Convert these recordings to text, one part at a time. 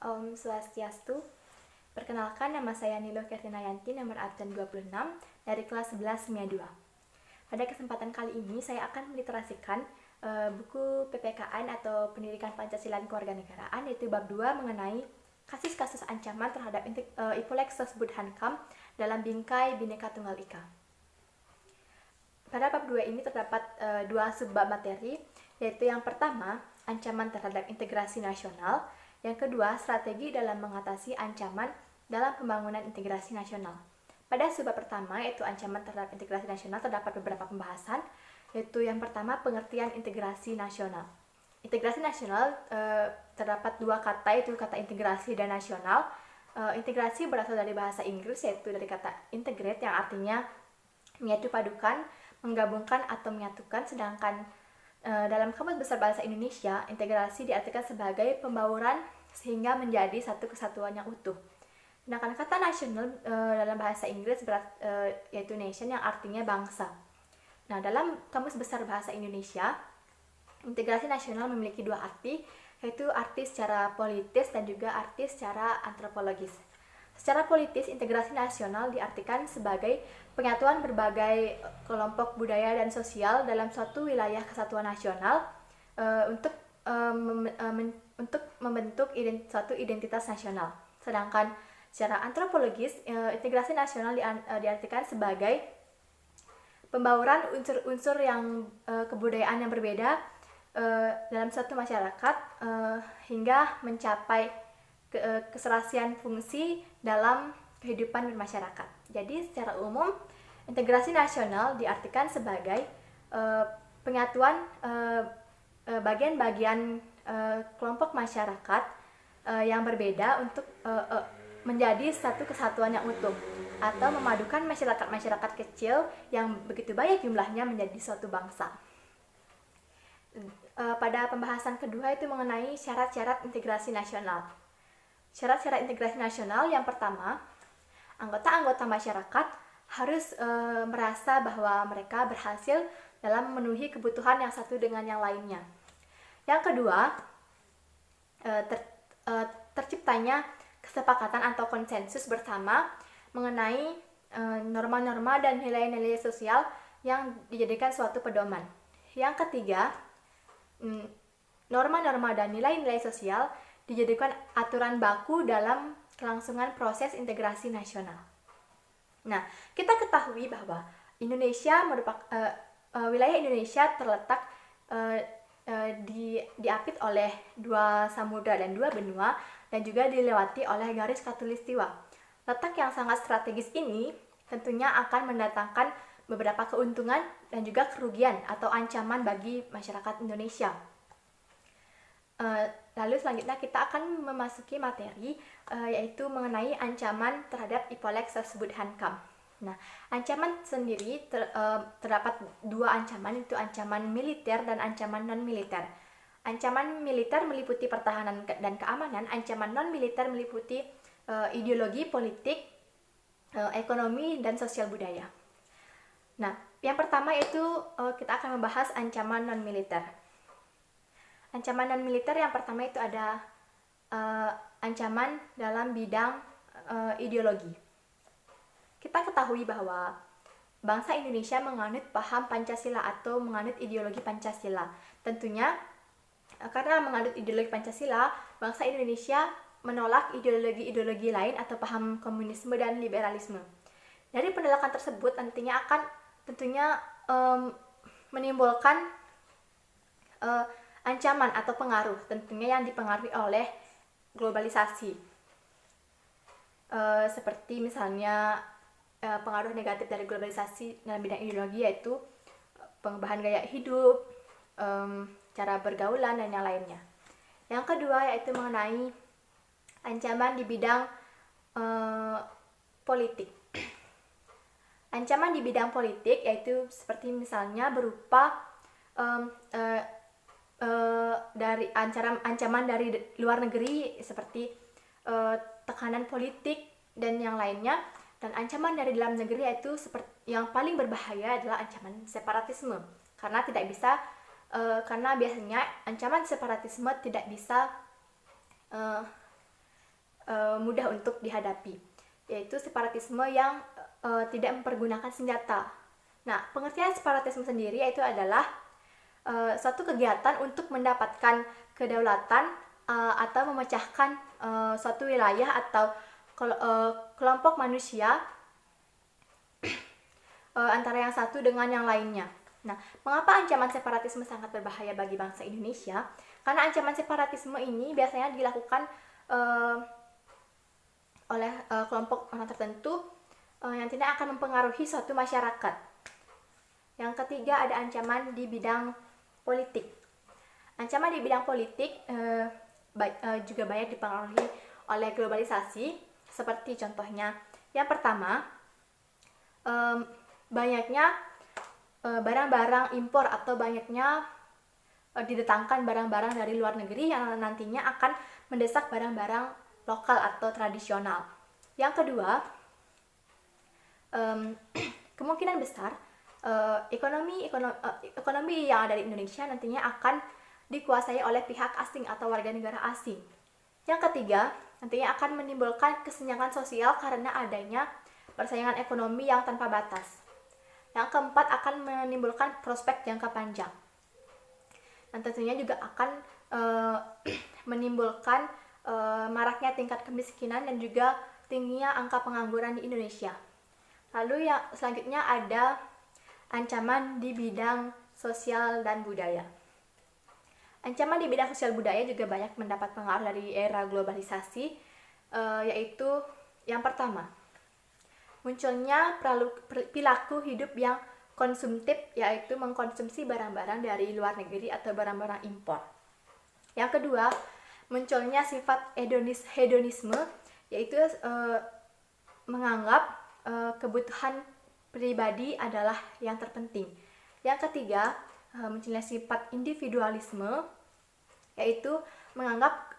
Om Swastiastu. Perkenalkan, nama saya Nilo Kertinayanti, nomor absen 26 dari kelas 11 Semia 2. Pada kesempatan kali ini saya akan meliterasikan buku PPKN atau Pendidikan Pancasila dan Kewarganegaraan, yaitu bab 2 mengenai kasus-kasus ancaman terhadap IPOLEK Sosbud Hankam dalam bingkai Bhinneka Tunggal Ika. Pada bab 2 ini terdapat dua subbab materi, yaitu yang pertama, ancaman terhadap integrasi nasional, yang kedua, strategi dalam mengatasi ancaman dalam pembangunan integrasi nasional. Pada subbab pertama, yaitu ancaman terhadap integrasi nasional, terdapat beberapa pembahasan, yaitu yang pertama, pengertian integrasi nasional. Integrasi nasional terdapat dua kata, yaitu kata integrasi dan nasional. Integrasi berasal dari bahasa Inggris, yaitu dari kata integrate yang artinya menyatu padukan, menggabungkan atau menyatukan, sedangkan dalam Kamus Besar Bahasa Indonesia, integrasi diartikan sebagai pembauran sehingga menjadi satu kesatuan yang utuh. Sedangkan kata nasional dalam bahasa Inggris yaitu nation yang artinya bangsa. Nah, dalam Kamus Besar Bahasa Indonesia, integrasi nasional memiliki dua arti, yaitu arti secara politis dan juga arti secara antropologis. Secara politis, integrasi nasional diartikan sebagai penyatuan berbagai kelompok budaya dan sosial dalam suatu wilayah kesatuan nasional untuk membentuk suatu identitas nasional. Sedangkan secara antropologis, integrasi nasional diartikan sebagai pembauran unsur-unsur yang kebudayaan yang berbeda dalam suatu masyarakat hingga mencapai keserasian fungsi dalam kehidupan bermasyarakat. Jadi secara umum, integrasi nasional diartikan sebagai penyatuan bagian-bagian kelompok masyarakat yang berbeda untuk menjadi satu kesatuan yang utuh, atau memadukan masyarakat-masyarakat kecil yang begitu banyak jumlahnya menjadi suatu bangsa. Pada pembahasan kedua itu mengenai syarat-syarat integrasi nasional. Syarat-syarat integrasi nasional yang pertama, anggota-anggota masyarakat harus merasa bahwa mereka berhasil dalam memenuhi kebutuhan yang satu dengan yang lainnya. Yang kedua, terciptanya kesepakatan atau konsensus bersama mengenai norma-norma dan nilai-nilai sosial yang dijadikan suatu pedoman. Yang ketiga, norma-norma dan nilai-nilai sosial dijadikan aturan baku dalam kelangsungan proses integrasi nasional. Nah, kita ketahui bahwa Indonesia wilayah Indonesia terletak diapit oleh dua samudra dan dua benua, dan juga dilewati oleh garis khatulistiwa. Letak yang sangat strategis ini tentunya akan mendatangkan beberapa keuntungan dan juga kerugian atau ancaman bagi masyarakat Indonesia. Lalu selanjutnya kita akan memasuki materi yaitu mengenai ancaman terhadap IPOLEK Sosbud Hankam. Nah, ancaman sendiri terdapat dua ancaman, itu ancaman militer dan ancaman non-militer. Ancaman militer meliputi pertahanan dan keamanan, ancaman non-militer meliputi ideologi, politik, ekonomi, dan sosial budaya. Nah, yang pertama itu kita akan membahas ancaman non-militer. Ancaman non-militer yang pertama itu ada ancaman dalam bidang ideologi. Kita ketahui bahwa bangsa Indonesia menganut paham Pancasila atau menganut ideologi Pancasila. Tentunya karena menganut ideologi Pancasila, bangsa Indonesia menolak ideologi-ideologi lain atau paham komunisme dan liberalisme. Dari penolakan tersebut nantinya akan tentunya menimbulkan ancaman atau pengaruh, tentunya yang dipengaruhi oleh globalisasi. Seperti misalnya pengaruh negatif dari globalisasi dalam bidang ideologi, yaitu pengubahan gaya hidup, cara bergaulan, dan yang lainnya. Yang kedua yaitu mengenai ancaman di bidang politik. Ancaman di bidang politik yaitu seperti misalnya berupa dari ancaman dari luar negeri seperti tekanan politik dan yang lainnya, dan ancaman dari dalam negeri yaitu seperti yang paling berbahaya adalah ancaman separatisme, karena biasanya ancaman separatisme tidak bisa mudah untuk dihadapi, yaitu separatisme yang tidak mempergunakan senjata. Nah, pengertian separatisme sendiri yaitu adalah suatu kegiatan untuk mendapatkan kedaulatan atau memecahkan suatu wilayah atau kelompok manusia antara yang satu dengan yang lainnya. Nah, mengapa ancaman separatisme sangat berbahaya bagi bangsa Indonesia? Karena ancaman separatisme ini biasanya dilakukan oleh kelompok orang tertentu yang tidak akan mempengaruhi suatu masyarakat. Yang ketiga, ada ancaman di bidang politik. Ancaman di bidang politik juga banyak dipengaruhi oleh globalisasi, seperti contohnya yang pertama, banyaknya barang-barang impor atau banyaknya didatangkan barang-barang dari luar negeri yang nantinya akan mendesak barang-barang lokal atau tradisional. Yang kedua, kemungkinan besar ekonomi yang ada di Indonesia nantinya akan dikuasai oleh pihak asing atau warga negara asing. Yang ketiga, nantinya akan menimbulkan kesenjangan sosial karena adanya persaingan ekonomi yang tanpa batas. Yang keempat, akan menimbulkan prospek jangka panjang. Dan tentunya juga akan menimbulkan maraknya tingkat kemiskinan dan juga tingginya angka pengangguran di Indonesia. Lalu yang selanjutnya ada ancaman di bidang sosial dan budaya. Ancaman di bidang sosial budaya juga banyak mendapat pengaruh dari era globalisasi, yaitu yang pertama, munculnya perilaku hidup yang konsumtif, yaitu mengkonsumsi barang-barang dari luar negeri atau barang-barang impor. Yang kedua, munculnya sifat hedonisme, yaitu menganggap kebutuhan pribadi adalah yang terpenting. Yang ketiga, munculnya sifat individualisme, yaitu menganggap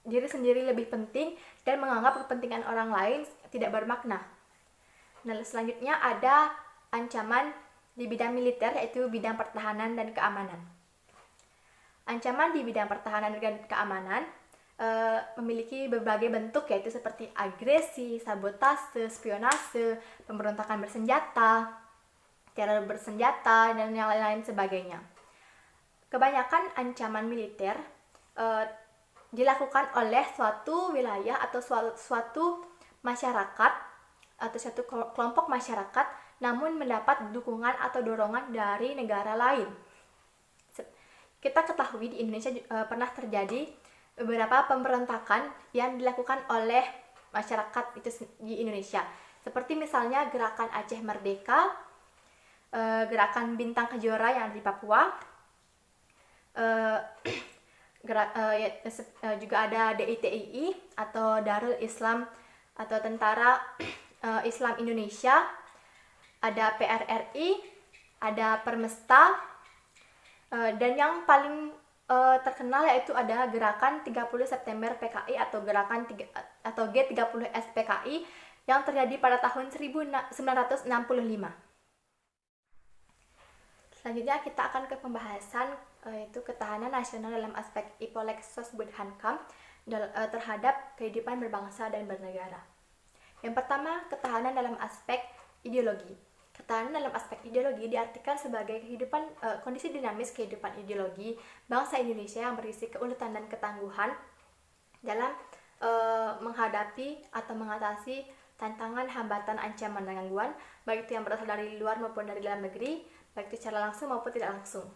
diri sendiri lebih penting dan menganggap kepentingan orang lain tidak bermakna. Nah, selanjutnya ada ancaman di bidang militer, yaitu bidang pertahanan dan keamanan. Ancaman di bidang pertahanan dan keamanan memiliki berbagai bentuk, yaitu seperti agresi, sabotase, spionase, pemberontakan bersenjata, teror bersenjata, dan yang lain-lain sebagainya. Kebanyakan ancaman militer dilakukan oleh suatu wilayah atau suatu masyarakat atau suatu kelompok masyarakat, namun mendapat dukungan atau dorongan dari negara lain. Kita ketahui di Indonesia pernah terjadi beberapa pemberontakan yang dilakukan oleh masyarakat itu di Indonesia, seperti misalnya gerakan Aceh Merdeka, gerakan Bintang Kejora yang di Papua, juga ada DITII atau Darul Islam atau Tentara Islam Indonesia, ada PRRI, ada Permesta, dan yang paling terkenal yaitu ada gerakan 30 September PKI atau gerakan G30S PKI yang terjadi pada tahun 1965. Selanjutnya kita akan ke pembahasan yaitu ketahanan nasional dalam aspek Ipolek Sosbudhankam terhadap kehidupan berbangsa dan bernegara. Yang pertama, ketahanan dalam aspek ideologi. Ketahanan dalam aspek ideologi diartikan sebagai kondisi dinamis kehidupan ideologi bangsa Indonesia yang berisi keuletan dan ketangguhan dalam menghadapi atau mengatasi tantangan, hambatan, ancaman, dan gangguan, baik itu yang berasal dari luar maupun dari dalam negeri, baik itu secara langsung maupun tidak langsung.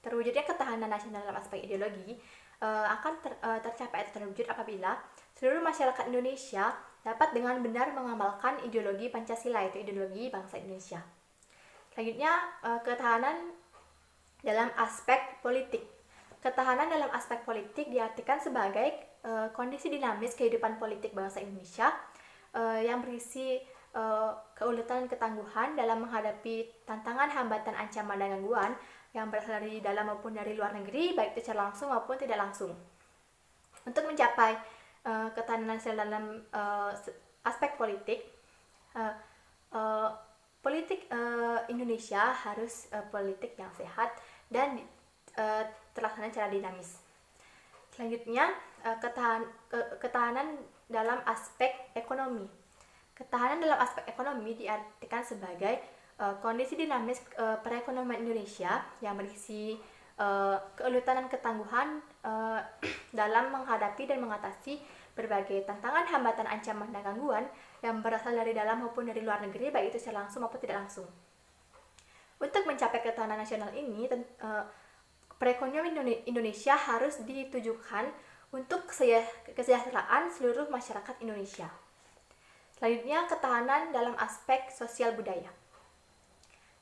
Terwujudnya ketahanan nasional dalam aspek ideologi akan tercapai atau terwujud apabila seluruh masyarakat Indonesia dapat dengan benar mengamalkan ideologi Pancasila, yaitu ideologi bangsa Indonesia. Selanjutnya, ketahanan dalam aspek politik. Ketahanan dalam aspek politik diartikan sebagai kondisi dinamis kehidupan politik bangsa Indonesia yang berisi keuletan dan ketangguhan dalam menghadapi tantangan, hambatan, ancaman, dan gangguan yang berasal dari dalam maupun dari luar negeri, baik itu secara langsung maupun tidak langsung. Untuk mencapai ketahanan nasional dalam aspek politik, Indonesia harus politik yang sehat dan terlaksana secara dinamis. Selanjutnya, ketahanan dalam aspek ekonomi. Ketahanan dalam aspek ekonomi diartikan sebagai kondisi dinamis perekonomian Indonesia yang berisi keuletan dan ketangguhan dalam menghadapi dan mengatasi berbagai tantangan, hambatan, ancaman, dan gangguan yang berasal dari dalam maupun dari luar negeri, baik itu secara langsung maupun tidak langsung. Untuk mencapai ketahanan nasional ini, perekonomian Indonesia harus ditujukan untuk kesejahteraan seluruh masyarakat Indonesia. Selanjutnya, ketahanan dalam aspek sosial budaya.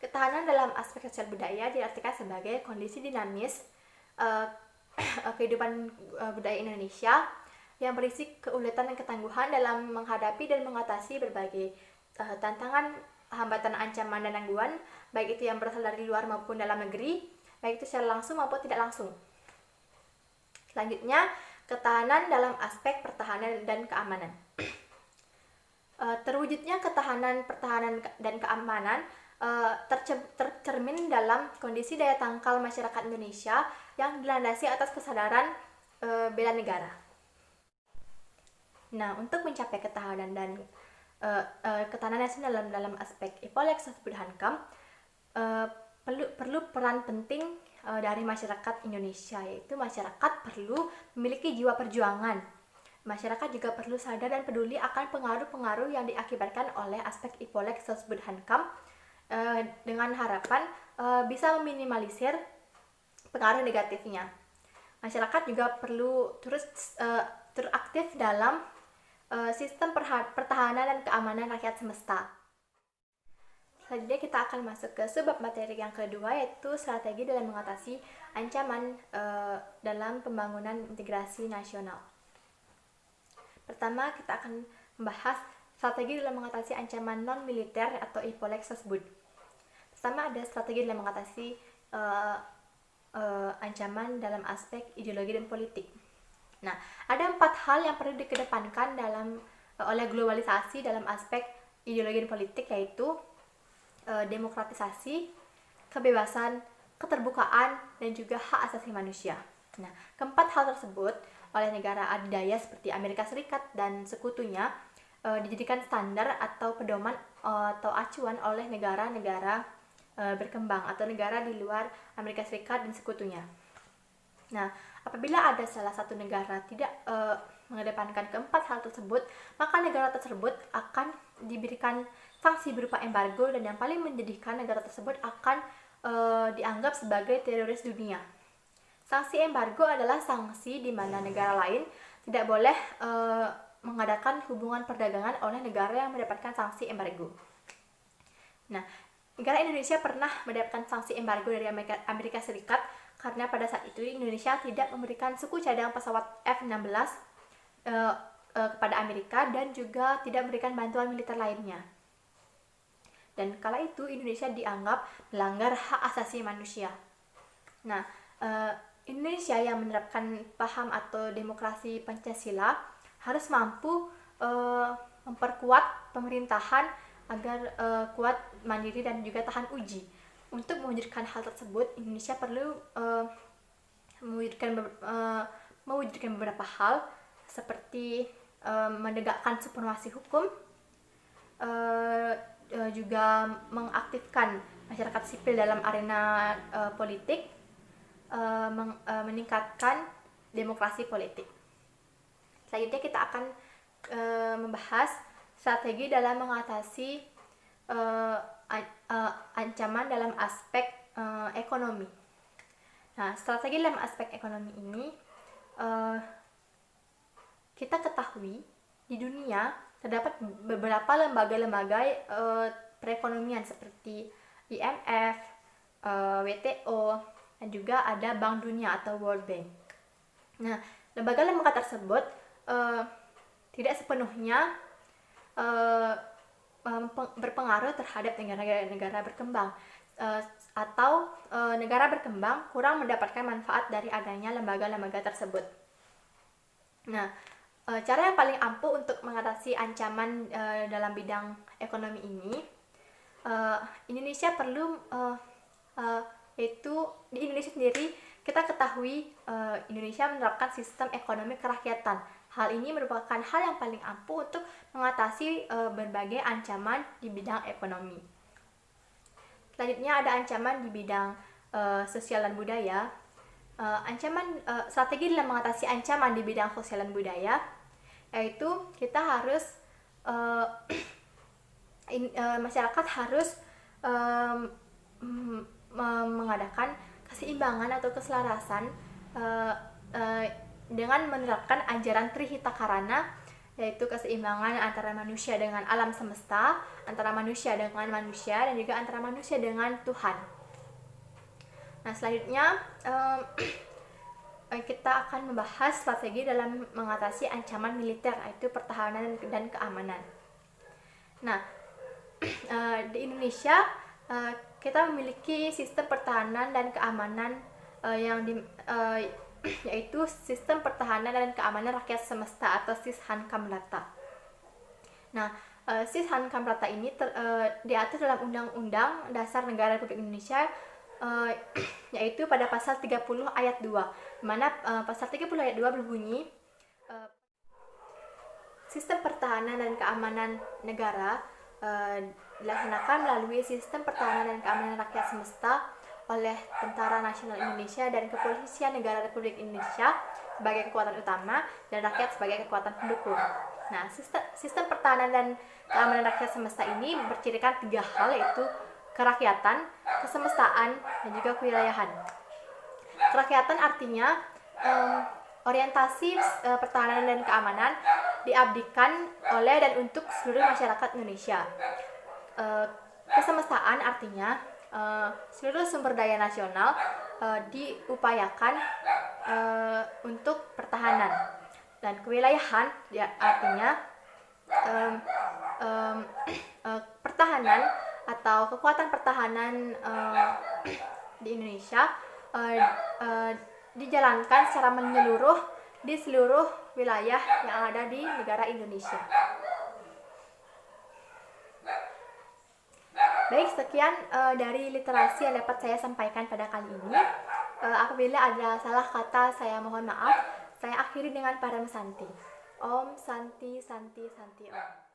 Ketahanan dalam aspek sosial budaya diartikan sebagai kondisi dinamis kehidupan budaya Indonesia yang berisi keuletan dan ketangguhan dalam menghadapi dan mengatasi berbagai tantangan, hambatan, ancaman, dan gangguan, baik itu yang berasal dari luar maupun dalam negeri, baik itu secara langsung maupun tidak langsung. Selanjutnya, ketahanan dalam aspek pertahanan dan keamanan. Terwujudnya ketahanan, pertahanan, dan keamanan tercermin dalam kondisi daya tangkal masyarakat Indonesia yang dilandasi atas kesadaran bela negara. Nah, untuk mencapai ketahanan dan ketahanan nasional dalam aspek IPOLEK Sosbud Hankam, perlu peran penting dari masyarakat Indonesia, yaitu masyarakat perlu memiliki jiwa perjuangan. Masyarakat juga perlu sadar dan peduli akan pengaruh-pengaruh yang diakibatkan oleh aspek IPOLEK Sosbud Hankam dengan harapan bisa meminimalisir pengaruh negatifnya. Masyarakat juga perlu terus aktif dalam sistem pertahanan dan keamanan rakyat semesta. Selanjutnya kita akan masuk ke subbab materi yang kedua, yaitu strategi dalam mengatasi ancaman dalam pembangunan integrasi nasional. Pertama, kita akan membahas strategi dalam mengatasi ancaman non-militer atau IPOLEK Sosbud. Pertama, ada strategi dalam mengatasi ancaman dalam aspek ideologi dan politik. Nah, ada 4 hal yang perlu dikedepankan oleh globalisasi dalam aspek ideologi dan politik, yaitu demokratisasi, kebebasan, keterbukaan, dan juga hak asasi manusia. Nah, keempat hal tersebut oleh negara adidaya seperti Amerika Serikat dan sekutunya dijadikan standar atau pedoman atau acuan oleh negara-negara berkembang atau negara di luar Amerika Serikat dan sekutunya. Nah, apabila ada salah satu negara tidak mengedepankan keempat hal tersebut, maka negara tersebut akan diberikan sanksi berupa embargo, dan yang paling menyedihkan, negara tersebut akan dianggap sebagai teroris dunia. Sanksi embargo adalah sanksi di mana negara lain tidak boleh mengadakan hubungan perdagangan oleh negara yang mendapatkan sanksi embargo. Nah, negara Indonesia pernah mendapatkan sanksi embargo dari Amerika Serikat karena pada saat itu Indonesia tidak memberikan suku cadang pesawat F-16 kepada Amerika dan juga tidak memberikan bantuan militer lainnya. Dan kala itu Indonesia dianggap melanggar hak asasi manusia. Nah, Indonesia yang menerapkan paham atau demokrasi Pancasila harus mampu memperkuat pemerintahan agar kuat, mandiri, dan juga tahan uji. Untuk mewujudkan hal tersebut, Indonesia perlu mewujudkan beberapa hal seperti menegakkan supremasi hukum, juga mengaktifkan masyarakat sipil dalam arena politik, meningkatkan demokrasi politik. Selanjutnya kita akan membahas strategi dalam mengatasi ancaman dalam aspek ekonomi. Nah, strategi dalam aspek ekonomi ini kita ketahui di dunia terdapat beberapa lembaga-lembaga perekonomian seperti IMF, WTO, dan juga ada Bank Dunia atau World Bank. Nah, lembaga-lembaga tersebut tidak sepenuhnya berpengaruh terhadap negara berkembang, atau negara berkembang kurang mendapatkan manfaat dari adanya lembaga-lembaga tersebut. Nah, cara yang paling ampuh untuk mengatasi ancaman dalam bidang ekonomi ini, Indonesia perlu, yaitu di Indonesia sendiri kita ketahui Indonesia menerapkan sistem ekonomi kerakyatan. Hal ini merupakan hal yang paling ampuh untuk mengatasi berbagai ancaman di bidang ekonomi. Selanjutnya ada ancaman di bidang sosial dan budaya. Strategi dalam mengatasi ancaman di bidang sosial dan budaya, yaitu kita harus masyarakat harus mengadakan keseimbangan atau keselarasan dengan menerapkan ajaran Trihitakarana, yaitu keseimbangan antara manusia dengan alam semesta, antara manusia dengan manusia, dan juga antara manusia dengan Tuhan. Nah, selanjutnya kita akan membahas strategi dalam mengatasi ancaman militer, yaitu pertahanan dan keamanan. Nah, di Indonesia kita memiliki sistem pertahanan dan keamanan yaitu sistem pertahanan dan keamanan rakyat semesta atau SIS-HANKAMRATA. Nah, SIS-HANKAMRATA ini diatur dalam Undang-Undang Dasar Negara Republik Indonesia, yaitu pada pasal 30 ayat 2, di mana pasal 30 ayat 2 berbunyi, sistem pertahanan dan keamanan negara dilaksanakan melalui sistem pertahanan dan keamanan rakyat semesta oleh Tentara Nasional Indonesia dan Kepolisian Negara Republik Indonesia sebagai kekuatan utama dan rakyat sebagai kekuatan pendukung. Nah, sistem pertahanan dan keamanan rakyat semesta ini bercirikan 3 hal, yaitu kerakyatan, kesemestaan, dan juga kewilayahan. Kerakyatan artinya orientasi pertahanan dan keamanan diabdikan oleh dan untuk seluruh masyarakat Indonesia. Kesemestaan artinya seluruh sumber daya nasional diupayakan untuk pertahanan. Dan kewilayahan artinya pertahanan atau kekuatan pertahanan di Indonesia dijalankan secara menyeluruh di seluruh wilayah yang ada di negara Indonesia. Baik, sekian dari literasi yang dapat saya sampaikan pada kali ini. Apabila ada salah kata, saya mohon maaf. Saya akhiri dengan Param Santi. Om Santi Santi Santi Om.